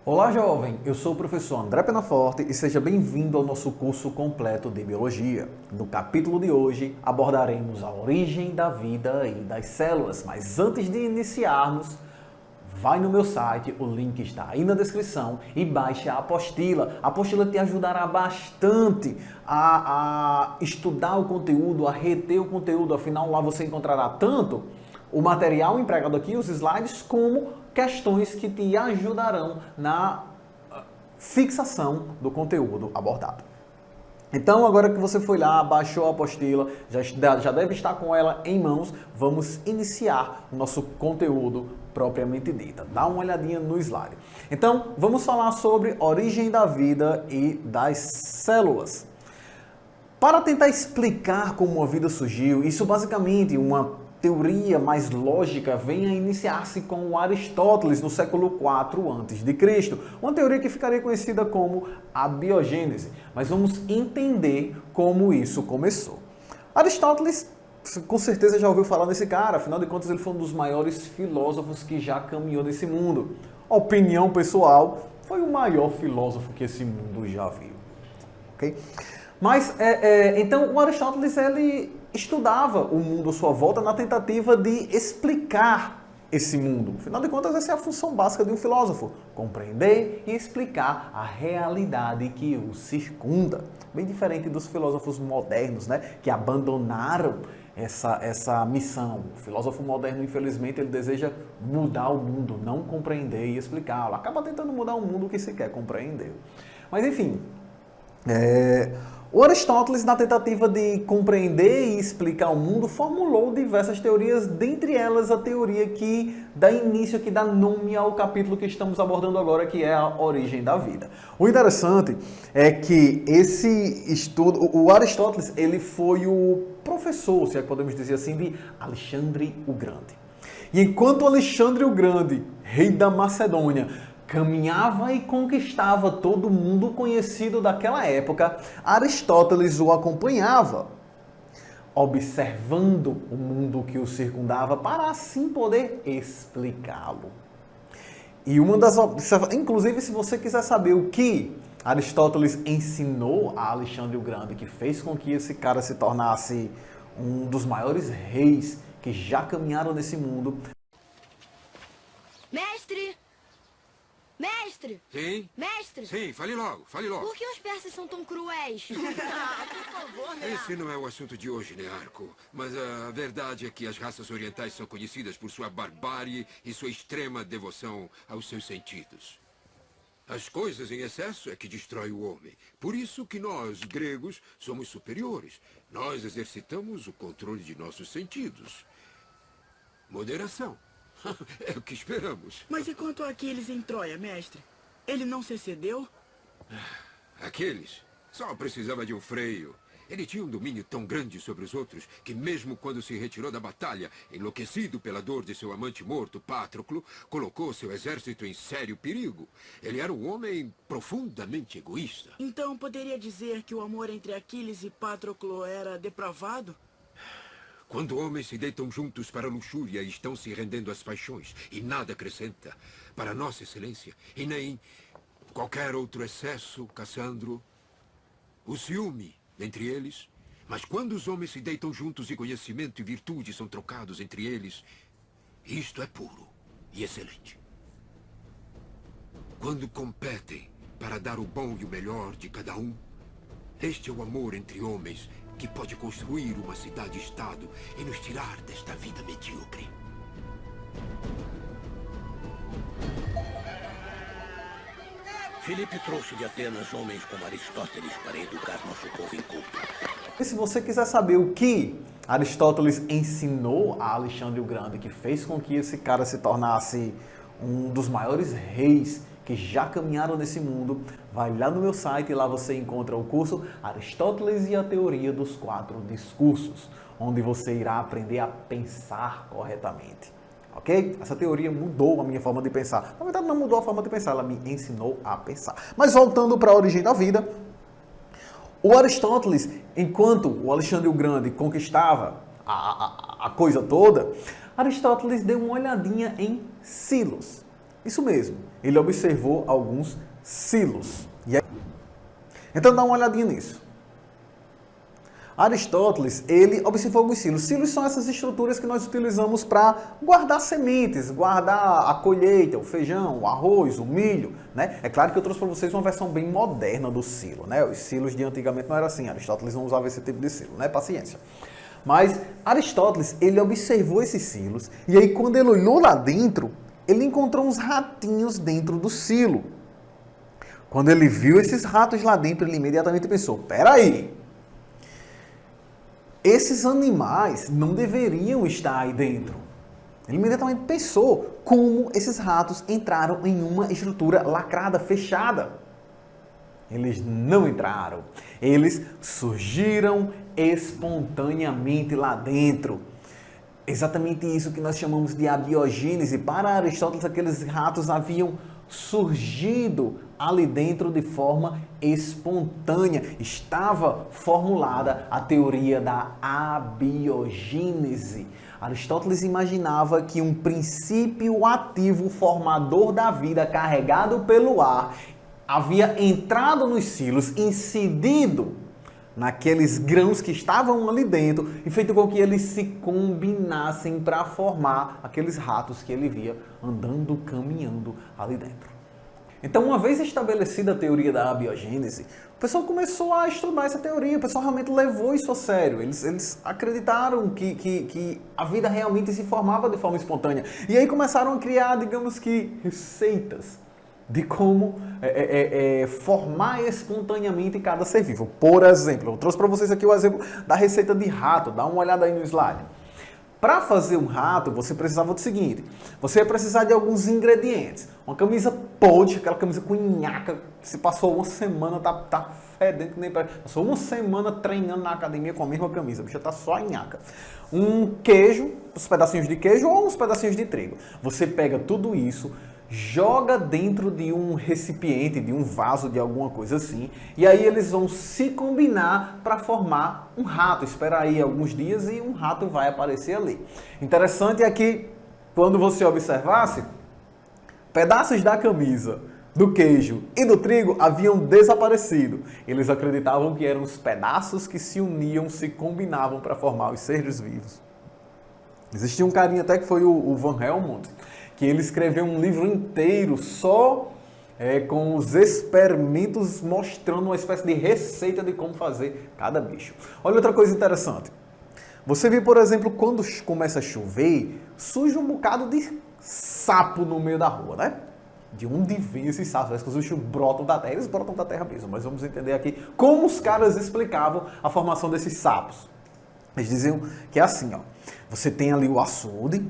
Olá, jovem! Eu sou o professor André Penaforte e seja bem-vindo ao nosso curso completo de Biologia. No capítulo de hoje, abordaremos a origem da vida e das células, mas antes de iniciarmos, vai no meu site, o link está aí na descrição e baixe a apostila. A apostila te ajudará bastante a estudar o conteúdo, a reter o conteúdo, afinal lá você encontrará tanto o material empregado aqui, os slides, como questões que te ajudarão na fixação do conteúdo abordado. Então, agora que você foi lá, baixou a apostila, já deve estar com ela em mãos, vamos iniciar o nosso conteúdo propriamente dita. Dá uma olhadinha no slide. Então, vamos falar sobre origem da vida e das células. Para tentar explicar como a vida surgiu, isso basicamente uma teoria mais lógica vem a iniciar-se com o Aristóteles no século IV a.C., uma teoria que ficaria conhecida como a biogênese. Mas vamos entender como isso começou. Aristóteles, com certeza já ouviu falar desse cara, afinal de contas ele foi um dos maiores filósofos que já caminhou nesse mundo. Opinião pessoal, foi o maior filósofo que esse mundo já viu. Ok? Mas, então, o Aristóteles, ele estudava o mundo à sua volta na tentativa de explicar esse mundo. Afinal de contas, essa é a função básica de um filósofo, compreender e explicar a realidade que o circunda. Bem diferente dos filósofos modernos, né, que abandonaram essa missão. O filósofo moderno, infelizmente, ele deseja mudar o mundo, não compreender e explicá-lo. Acaba tentando mudar o mundo que sequer compreendeu. Mas, enfim, o Aristóteles, na tentativa de compreender e explicar o mundo, formulou diversas teorias, dentre elas a teoria que dá início, que dá nome ao capítulo que estamos abordando agora, que é a origem da vida. O interessante é que esse estudo, o Aristóteles, ele foi o professor, se é que podemos dizer assim, de Alexandre o Grande. E enquanto Alexandre o Grande, rei da Macedônia, caminhava e conquistava todo mundo conhecido daquela época, Aristóteles o acompanhava, observando o mundo que o circundava para assim poder explicá-lo. E inclusive, se você quiser saber o que Aristóteles ensinou a Alexandre o Grande, que fez com que esse cara se tornasse um dos maiores reis que já caminharam nesse mundo. Mestre! Mestre! Sim? Mestre! Sim, fale logo, fale logo. Por que os persas são tão cruéis? Por favor, né? Esse não é o assunto de hoje, Nearco. Mas a verdade é que as raças orientais são conhecidas por sua barbárie e sua extrema devoção aos seus sentidos. As coisas em excesso é que destrói o homem. Por isso que nós, gregos, somos superiores. Nós exercitamos o controle de nossos sentidos. Moderação. É o que esperamos. Mas e quanto a Aquiles em Troia, mestre? Ele não se excedeu? Aquiles só precisava de um freio. Ele tinha um domínio tão grande sobre os outros que mesmo quando se retirou da batalha, enlouquecido pela dor de seu amante morto, Patroclo, colocou seu exército em sério perigo. Ele era um homem profundamente egoísta. Então poderia dizer que o amor entre Aquiles e Patroclo era depravado? Quando homens se deitam juntos para a luxúria e estão se rendendo às paixões, e nada acrescenta para nossa excelência, e nem qualquer outro excesso, Cassandro, o ciúme entre eles. Mas quando os homens se deitam juntos e conhecimento e virtude são trocados entre eles, isto é puro e excelente. Quando competem para dar o bom e o melhor de cada um, este é o amor entre homens que pode construir uma cidade-estado e nos tirar desta vida medíocre. Filipe trouxe de Atenas homens como Aristóteles para educar nosso povo inculto. E se você quiser saber o que Aristóteles ensinou a Alexandre o Grande, que fez com que esse cara se tornasse um dos maiores reis que já caminharam nesse mundo, vai lá no meu site e lá você encontra o curso Aristóteles e a Teoria dos Quatro Discursos, onde você irá aprender a pensar corretamente. Ok? Essa teoria mudou a minha forma de pensar. Na verdade, não mudou a forma de pensar, ela me ensinou a pensar. Mas voltando para a origem da vida, o Aristóteles, enquanto o Alexandre o Grande conquistava a coisa toda, Aristóteles deu uma olhadinha em Cilos. Isso mesmo, ele observou alguns silos. Então dá uma olhadinha nisso. Aristóteles, ele observou alguns silos. Silos são essas estruturas que nós utilizamos para guardar sementes, guardar a colheita, o feijão, o arroz, o milho, né? É claro que eu trouxe para vocês uma versão bem moderna do silo, né? Os silos de antigamente não era assim, Aristóteles não usava esse tipo de silo, né? Paciência. Mas Aristóteles, ele observou esses silos e aí quando ele olhou lá dentro, ele encontrou uns ratinhos dentro do silo. Quando ele viu esses ratos lá dentro, ele imediatamente pensou, peraí, esses animais não deveriam estar aí dentro. Ele imediatamente pensou como esses ratos entraram em uma estrutura lacrada, fechada. Eles não entraram. Eles surgiram espontaneamente lá dentro. Exatamente isso que nós chamamos de abiogênese. Para Aristóteles, aqueles ratos haviam surgido ali dentro de forma espontânea. Estava formulada a teoria da abiogênese. Aristóteles imaginava que um princípio ativo formador da vida carregado pelo ar havia entrado nos silos, incidido naqueles grãos que estavam ali dentro e feito com que eles se combinassem para formar aqueles ratos que ele via andando, caminhando ali dentro. Então, uma vez estabelecida a teoria da abiogênese, o pessoal começou a estudar essa teoria, o pessoal realmente levou isso a sério. Eles acreditaram que a vida realmente se formava de forma espontânea. E aí começaram a criar, digamos que, receitas de como formar espontaneamente cada ser vivo. Por exemplo, eu trouxe para vocês aqui o exemplo da receita de rato. Dá uma olhada aí no slide. Para fazer um rato, você precisava do seguinte. Você ia precisar de alguns ingredientes. Uma camisa podre, aquela camisa com nhaca. Se passou uma semana, tá fedendo. Passou uma semana treinando na academia com a mesma camisa. A bicha tá só nhaca. Um queijo, uns pedacinhos de queijo ou uns pedacinhos de trigo. Você pega tudo isso, joga dentro de um recipiente, de um vaso, de alguma coisa assim, e aí eles vão se combinar para formar um rato. Espera aí alguns dias e um rato vai aparecer ali. Interessante é que, quando você observasse, pedaços da camisa, do queijo e do trigo haviam desaparecido. Eles acreditavam que eram os pedaços que se uniam, se combinavam para formar os seres vivos. Existia um carinha até que foi o Van Helmont, que ele escreveu um livro inteiro só com os experimentos mostrando uma espécie de receita de como fazer cada bicho. Olha outra coisa interessante. Você vê, por exemplo, quando começa a chover, surge um bocado de sapo no meio da rua, né? De onde vem esses sapos? Parece que os bichos brotam da terra. Eles brotam da terra mesmo, mas vamos entender aqui como os caras explicavam a formação desses sapos. Eles diziam que é assim, ó. Você tem ali o açude,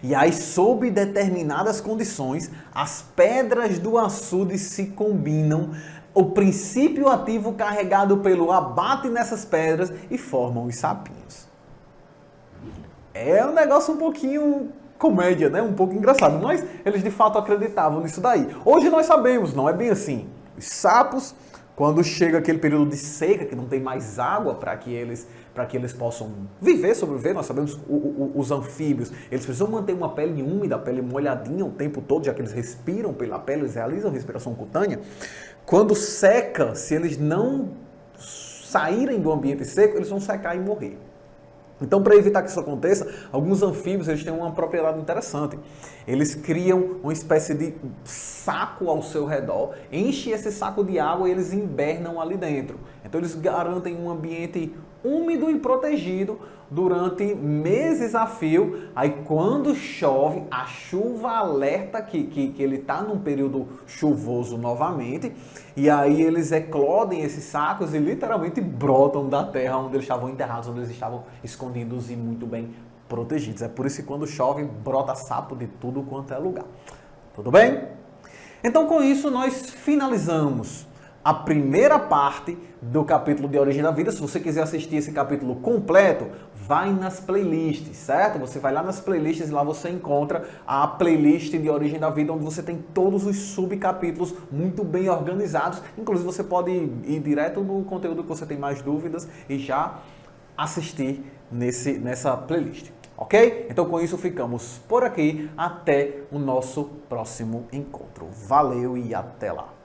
e aí, sob determinadas condições, as pedras do açude se combinam, o princípio ativo carregado pelo ar bate nessas pedras e formam os sapinhos. É um negócio um pouquinho comédia, né? Um pouco engraçado, mas eles de fato acreditavam nisso daí. Hoje nós sabemos, não é bem assim. Os sapos, quando chega aquele período de seca, que não tem mais água para que eles possam viver, sobreviver, nós sabemos os anfíbios, eles precisam manter uma pele úmida, a pele molhadinha o tempo todo, já que eles respiram pela pele, eles realizam respiração cutânea. Quando seca, se eles não saírem do ambiente seco, eles vão secar e morrer. Então, para evitar que isso aconteça, alguns anfíbios eles têm uma propriedade interessante. Eles criam uma espécie de saco ao seu redor, enchem esse saco de água e eles hibernam ali dentro. Então, eles garantem um ambiente úmido e protegido durante meses a fio. Aí, quando chove, a chuva alerta que ele está num período chuvoso novamente. E aí, eles eclodem esses sacos e literalmente brotam da terra onde eles estavam enterrados, onde eles estavam escondidos e muito bem protegidos. É por isso que quando chove, brota sapo de tudo quanto é lugar. Tudo bem? Então, com isso, nós finalizamos a primeira parte do capítulo de Origem da Vida. Se você quiser assistir esse capítulo completo, vai nas playlists, certo? Você vai lá nas playlists e lá você encontra a playlist de Origem da Vida, onde você tem todos os subcapítulos muito bem organizados. Inclusive, você pode ir direto no conteúdo que você tem mais dúvidas e já assistir nessa playlist. Ok? Então com isso ficamos por aqui. Até o nosso próximo encontro. Valeu e até lá!